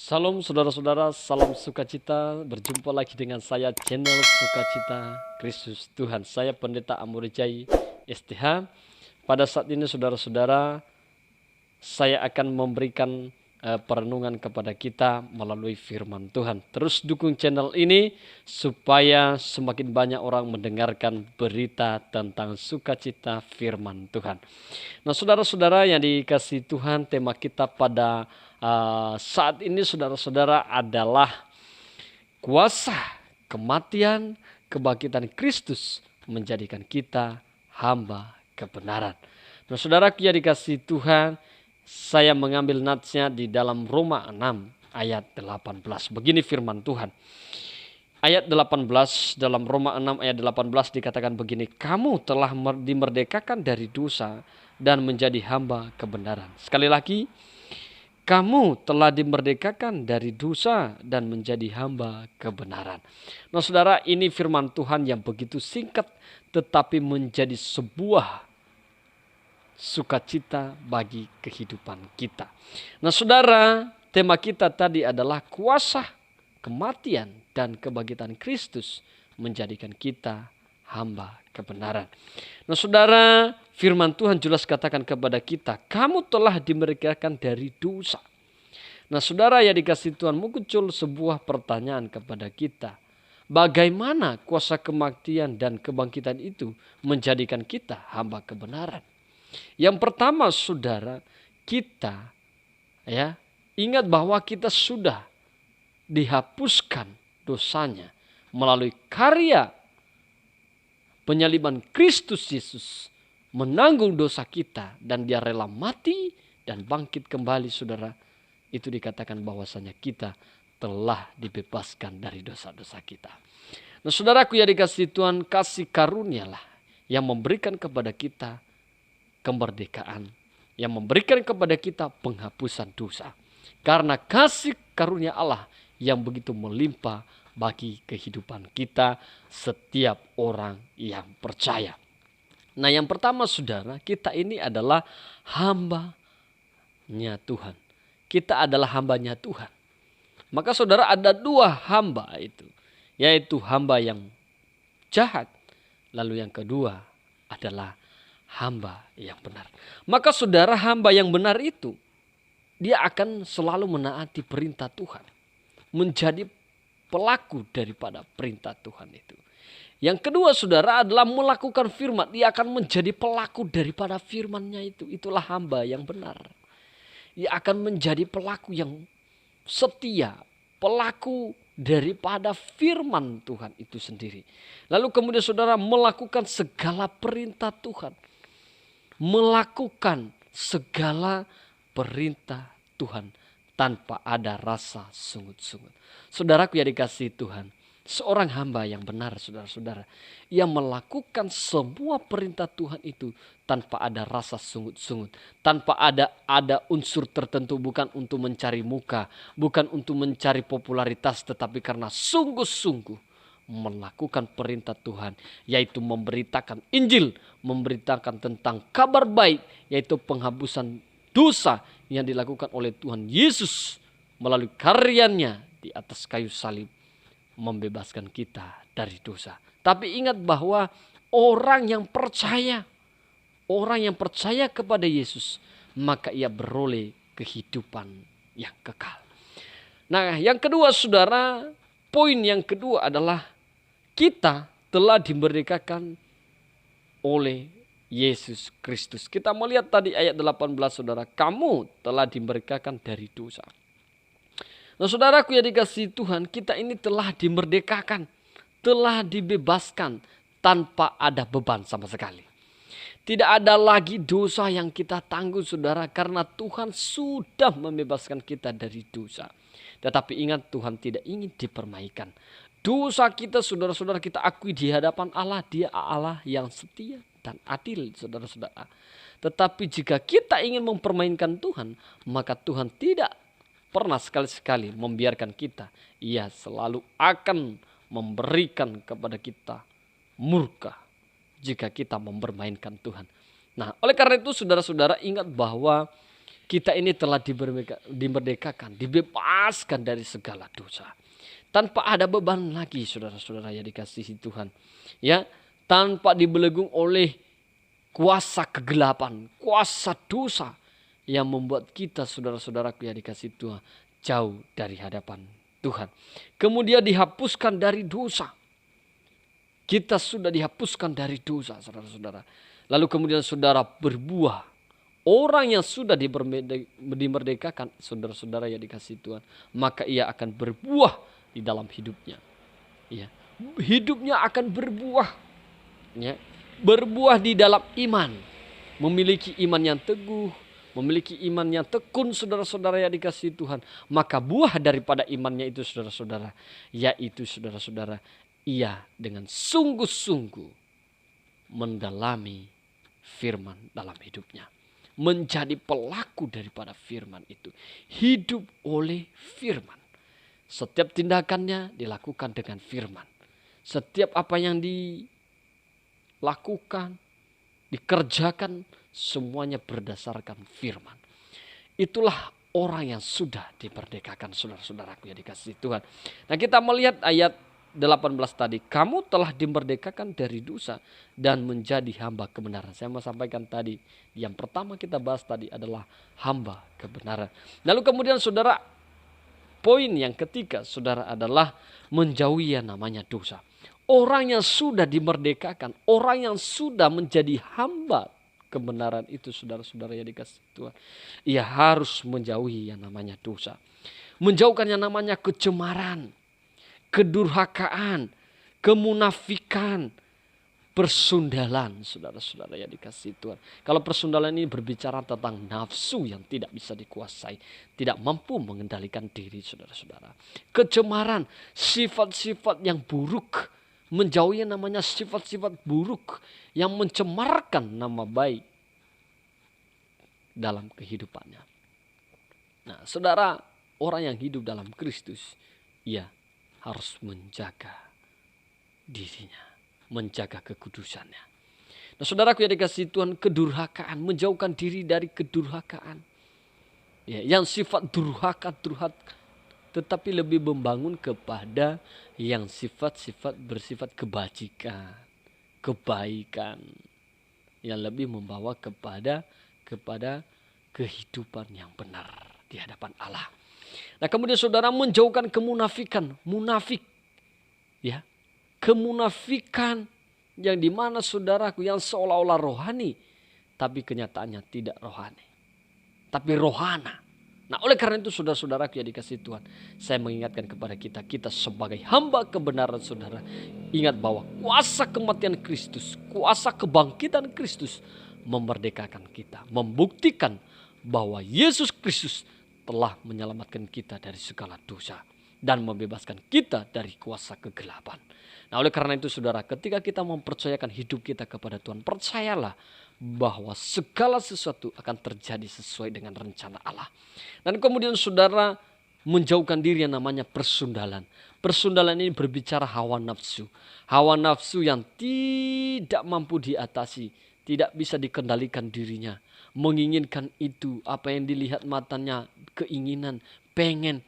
Salam saudara-saudara, salam sukacita. Berjumpa lagi dengan saya channel Sukacita Kristus Tuhan. Saya Pendeta Amurijai STH. Pada saat ini saudara-saudara, saya akan memberikan perenungan kepada kita melalui firman Tuhan. Terus dukung channel ini supaya semakin banyak orang mendengarkan berita tentang sukacita firman Tuhan. Nah, saudara-saudara yang dikasihi Tuhan, tema kita pada saat ini saudara-saudara adalah kuasa kematian kebangkitan Kristus menjadikan kita hamba kebenaran. Nah, saudaraku yang dikasihi Tuhan, saya mengambil natsnya di dalam Roma 6 ayat 18. Begini firman Tuhan. Ayat 18 dalam Roma 6 ayat 18 dikatakan begini, kamu telah dimerdekakan dari dosa dan menjadi hamba kebenaran. Sekali lagi, kamu telah dimerdekakan dari dosa dan menjadi hamba kebenaran. Nah saudara, ini firman Tuhan yang begitu singkat tetapi menjadi sebuah sukacita bagi kehidupan kita. Nah saudara, tema kita tadi adalah kuasa kematian dan kebangkitan Kristus menjadikan kita hamba kebenaran. Nah saudara, firman Tuhan jelas katakan kepada kita, kamu telah dimerdekakan dari dosa. Nah saudara yang dikasihi Tuhan, muncul sebuah pertanyaan kepada kita. Bagaimana kuasa kematian dan kebangkitan itu menjadikan kita hamba kebenaran? Yang pertama saudara, kita ingat bahwa kita sudah dihapuskan dosanya melalui karya penyaliban Kristus Yesus, menanggung dosa kita dan dia rela mati dan bangkit kembali saudara. Itu dikatakan bahwasanya kita telah dibebaskan dari dosa-dosa kita. Nah saudaraku yang dikasihi Tuhan, kasih karunialah yang memberikan kepada kita kemerdekaan, yang memberikan kepada kita penghapusan dosa. Karena kasih karunia Allah yang begitu melimpah bagi kehidupan kita setiap orang yang percaya. Nah yang pertama saudara, kita ini adalah hambanya Tuhan. Kita adalah hambanya Tuhan. Maka saudara ada dua hamba itu, yaitu hamba yang jahat, lalu yang kedua adalah hamba yang benar. Maka saudara, hamba yang benar itu dia akan selalu menaati perintah Tuhan, menjadi pelaku daripada perintah Tuhan itu. Yang kedua saudara adalah melakukan firman, dia akan menjadi pelaku daripada firman-Nya itu. Itulah hamba yang benar. Dia akan menjadi pelaku yang setia, pelaku daripada firman Tuhan itu sendiri. Lalu kemudian saudara melakukan segala perintah Tuhan. Melakukan segala perintah Tuhan tanpa ada rasa sungut-sungut. Saudaraku yang dikasihi Tuhan, seorang hamba yang benar saudara-saudara, ia melakukan semua perintah Tuhan itu tanpa ada rasa sungut-sungut, tanpa ada unsur tertentu, bukan untuk mencari muka, bukan untuk mencari popularitas, tetapi karena sungguh-sungguh melakukan perintah Tuhan, yaitu memberitakan Injil, memberitakan tentang kabar baik, yaitu penghapusan dosa yang dilakukan oleh Tuhan Yesus melalui karyanya di atas kayu salib, membebaskan kita dari dosa. Tapi ingat bahwa orang yang percaya kepada Yesus, maka ia beroleh kehidupan yang kekal. Nah yang kedua saudara, poin yang kedua adalah kita telah dimerdekakan oleh Yesus Kristus. Kita melihat tadi ayat 18 saudara, kamu telah dimerdekakan dari dosa. Nah saudaraku yang dikasihi Tuhan, kita ini telah dimerdekakan, telah dibebaskan tanpa ada beban sama sekali. Tidak ada lagi dosa yang kita tanggung saudara, karena Tuhan sudah membebaskan kita dari dosa. Tetapi ingat, Tuhan tidak ingin dipermainkan. Dosa kita saudara-saudara kita akui di hadapan Allah, dia Allah yang setia dan adil saudara-saudara. Tetapi jika kita ingin mempermainkan Tuhan, maka Tuhan tidak pernah sekali-sekali membiarkan kita. Ia selalu akan memberikan kepada kita murka jika kita mempermainkan Tuhan. Nah oleh karena itu saudara-saudara ingat bahwa Kita ini telah dimerdekakan, dibebaskan dari segala dosa. Tanpa ada beban lagi, saudara-saudara yang dikasihi Tuhan. Ya, tanpa dibelenggu oleh kuasa kegelapan, kuasa dosa yang membuat kita, saudara-saudaraku yang dikasihi Tuhan, jauh dari hadapan Tuhan. Kemudian dihapuskan dari dosa. Kita sudah dihapuskan dari dosa, saudara-saudara. Lalu kemudian saudara berbuah. Orang yang sudah dimerdekakan, saudara-saudara yang dikasihi Tuhan, maka ia akan berbuah di dalam hidupnya. Ya, hidupnya akan berbuah. Ya, berbuah di dalam iman. Memiliki iman yang teguh, memiliki iman yang tekun, saudara-saudara yang dikasihi Tuhan. Maka buah daripada imannya itu, saudara-saudara, yaitu saudara-saudara, ia dengan sungguh-sungguh mendalami firman dalam hidupnya. Menjadi pelaku daripada firman itu. Hidup oleh firman. Setiap tindakannya dilakukan dengan firman. Setiap apa yang dilakukan, dikerjakan, semuanya berdasarkan firman. Itulah orang yang sudah dimerdekakan, saudara-saudaraku yang dikasihi Tuhan. Nah, kita melihat ayat 18 tadi, kamu telah dimerdekakan dari dosa dan menjadi hamba kebenaran. Saya mau sampaikan tadi, yang pertama kita bahas tadi adalah hamba kebenaran. Lalu kemudian saudara, poin yang ketiga saudara adalah menjauhi yang namanya dosa. Orang yang sudah dimerdekakan, orang yang sudah menjadi hamba kebenaran itu, saudara-saudara yang dikasihi Tuhan, ia harus menjauhi yang namanya dosa. Menjauhkan yang namanya kecemaran, kedurhakaan, kemunafikan, persundalan, saudara-saudara yang dikasihi Tuhan. Kalau persundalan ini berbicara tentang nafsu yang tidak bisa dikuasai, tidak mampu mengendalikan diri, saudara-saudara. Kecemaran, sifat-sifat yang buruk, menjauhi namanya sifat-sifat buruk yang mencemarkan nama baik dalam kehidupannya. Nah, saudara, orang yang hidup dalam Kristus, ia harus menjaga dirinya, menjaga kekudusannya. Nah, saudaraku yang dikasihi Tuhan, kedurhakaan, menjauhkan diri dari kedurhakaan. Ya, yang sifat durhaka, tetapi lebih membangun kepada yang sifat-sifat bersifat kebajikan, kebaikan, yang lebih membawa kepada kehidupan yang benar di hadapan Allah. Nah, kemudian saudara menjauhkan kemunafikan, munafik, ya, kemunafikan yang dimana saudaraku yang seolah-olah rohani, tapi kenyataannya tidak rohani, tapi rohana. Nah, oleh karena itu saudara-saudaraku yang dikasihi Tuhan, saya mengingatkan kepada kita sebagai hamba kebenaran, saudara, ingat bahwa kuasa kematian Kristus, kuasa kebangkitan Kristus memerdekakan kita, membuktikan bahwa Yesus Kristus telah menyelamatkan kita dari segala dosa dan membebaskan kita dari kuasa kegelapan. Nah, oleh karena itu saudara, ketika kita mempercayakan hidup kita kepada Tuhan, percayalah bahwa segala sesuatu akan terjadi sesuai dengan rencana Allah. Dan kemudian saudara menjauhkan diri yang namanya persundalan. Persundalan ini berbicara hawa nafsu. Hawa nafsu yang tidak mampu diatasi, tidak bisa dikendalikan dirinya. Menginginkan itu, apa yang dilihat matanya, keinginan, pingin.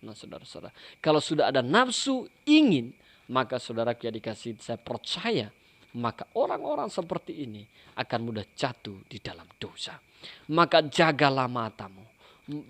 Nah, saudara-saudara, kalau sudah ada nafsu ingin, maka saudara yang dikasihi, saya percaya, maka orang-orang seperti ini akan mudah jatuh di dalam dosa. Maka jagalah matamu,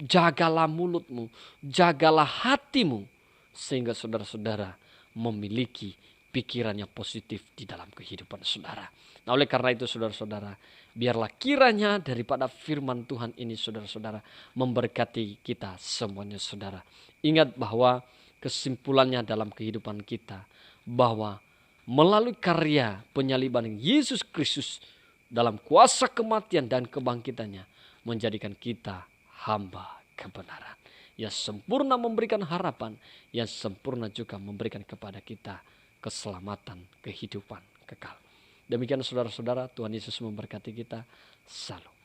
jagalah mulutmu, jagalah hatimu, sehingga saudara-saudara memiliki pikiran yang positif di dalam kehidupan saudara. Nah, oleh karena itu saudara-saudara, biarlah kiranya daripada firman Tuhan ini saudara-saudara memberkati kita semuanya saudara. Ingat bahwa kesimpulannya dalam kehidupan kita, bahwa melalui karya penyaliban Yesus Kristus dalam kuasa kematian dan kebangkitannya, menjadikan kita hamba kebenaran yang sempurna, memberikan harapan yang sempurna, juga memberikan kepada kita keselamatan, kehidupan kekal. Demikian saudara-saudara, Tuhan Yesus memberkati kita. Salam.